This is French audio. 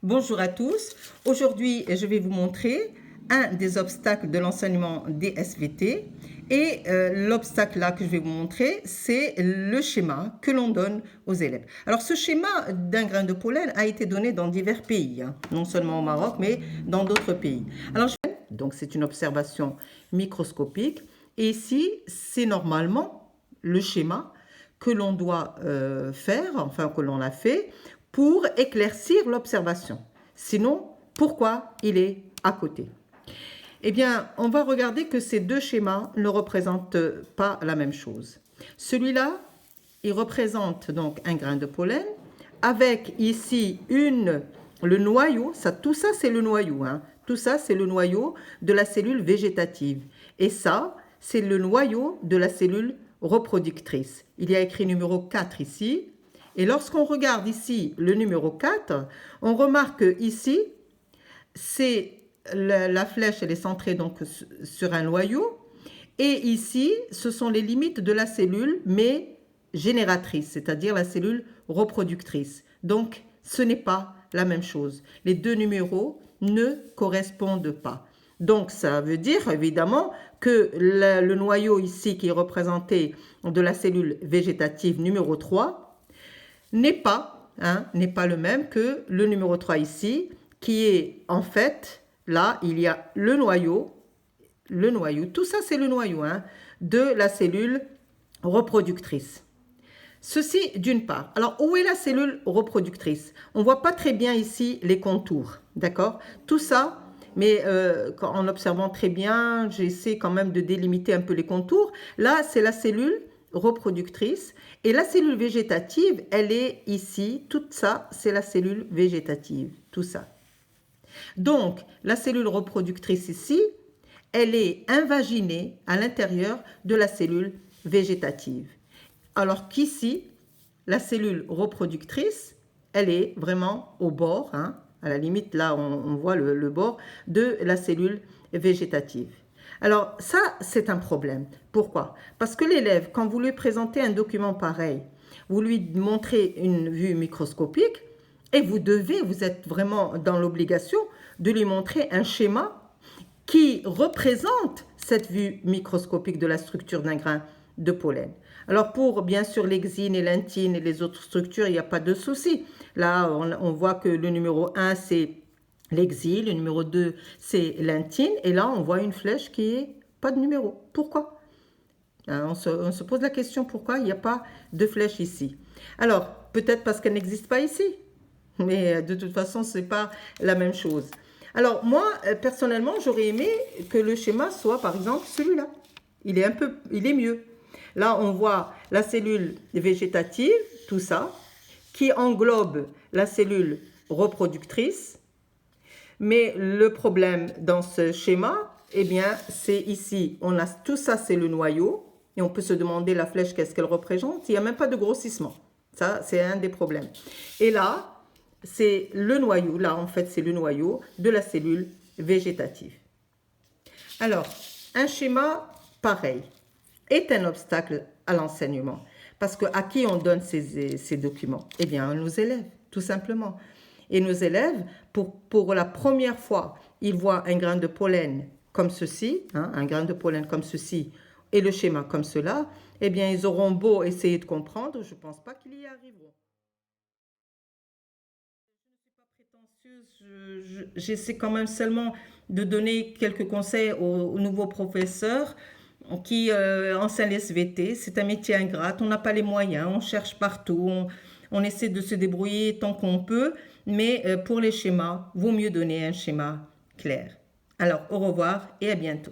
Bonjour à tous. Aujourd'hui, je vais vous montrer un des obstacles de l'enseignement des SVT. Et l'obstacle là que je vais vous montrer, c'est le schéma que l'on donne aux élèves. Alors ce schéma d'un grain de pollen a été donné dans divers pays, non seulement au Maroc, mais dans d'autres pays. Alors donc c'est une observation microscopique. Et ici, c'est normalement le schéma que l'on doit faire, enfin que l'on a fait, pour éclaircir l'observation. Sinon, pourquoi il est à côté? Eh bien, on va regarder que ces deux schémas ne représentent pas la même chose. Celui-là, il représente donc un grain de pollen avec ici le noyau, tout ça c'est le noyau, tout ça c'est le noyau de la cellule végétative. Et ça, c'est le noyau de la cellule reproductrice. Il y a écrit numéro 4 ici. Et lorsqu'on regarde ici le numéro 4, on remarque que ici, c'est la flèche, elle est centrée donc sur un noyau. Et ici, ce sont les limites de la cellule, mais génératrice, c'est-à-dire la cellule reproductrice. Donc, ce n'est pas la même chose. Les deux numéros ne correspondent pas. Donc, ça veut dire évidemment que le noyau ici qui est représenté de la cellule végétative numéro 3 n'est pas le même que le numéro 3 ici, qui est en fait, là, il y a le noyau, tout ça c'est le noyau de la cellule reproductrice. Ceci d'une part. Alors, où est la cellule reproductrice? On ne voit pas très bien ici les contours, d'accord? Tout ça, mais en observant très bien, j'essaie quand même de délimiter un peu les contours. Là, c'est la cellule reproductrice et la cellule végétative, elle est ici. Tout ça, c'est la cellule végétative, tout ça. Donc, la cellule reproductrice ici, elle est invaginée à l'intérieur de la cellule végétative. Alors qu'ici, la cellule reproductrice, elle est vraiment au bord, à la limite, là, on voit le bord de la cellule végétative. Alors ça, c'est un problème. Pourquoi? Parce que l'élève, quand vous lui présentez un document pareil, vous lui montrez une vue microscopique et vous êtes vraiment dans l'obligation de lui montrer un schéma qui représente cette vue microscopique de la structure d'un grain de pollen. Alors pour bien sûr l'exine et l'intine et les autres structures, il n'y a pas de souci. Là, on voit que le numéro 1, c'est l'exile, le numéro 2, c'est l'intine. Et là, on voit une flèche qui n'est pas de numéro. Pourquoi? On se pose la question pourquoi il n'y a pas de flèche ici. Alors, peut-être parce qu'elle n'existe pas ici. Mais de toute façon, ce n'est pas la même chose. Alors, moi, personnellement, j'aurais aimé que le schéma soit, par exemple, celui-là. Il est mieux. Là, on voit la cellule végétative, tout ça, qui englobe la cellule reproductrice. Mais le problème dans ce schéma, eh bien, c'est ici, on a tout ça, c'est le noyau. Et on peut se demander la flèche, qu'est-ce qu'elle représente? Il n'y a même pas de grossissement. Ça, c'est un des problèmes. Et là, c'est le noyau. Là, en fait, c'est le noyau de la cellule végétative. Alors, un schéma pareil est un obstacle à l'enseignement. Parce qu'à qui on donne ces documents? Eh bien, à nos élèves, tout simplement. Et nos élèves, pour la première fois, ils voient un grain de pollen comme ceci, un grain de pollen comme ceci, et le schéma comme cela, eh bien, ils auront beau essayer de comprendre, je ne pense pas qu'ils y arriveront. Je ne suis pas prétentieuse, j'essaie quand même seulement de donner quelques conseils aux nouveaux professeurs qui enseignent les SVT. C'est un métier ingrat, on n'a pas les moyens, on cherche partout, on essaie de se débrouiller tant qu'on peut, mais pour les schémas, vaut mieux donner un schéma clair. Alors, au revoir et à bientôt.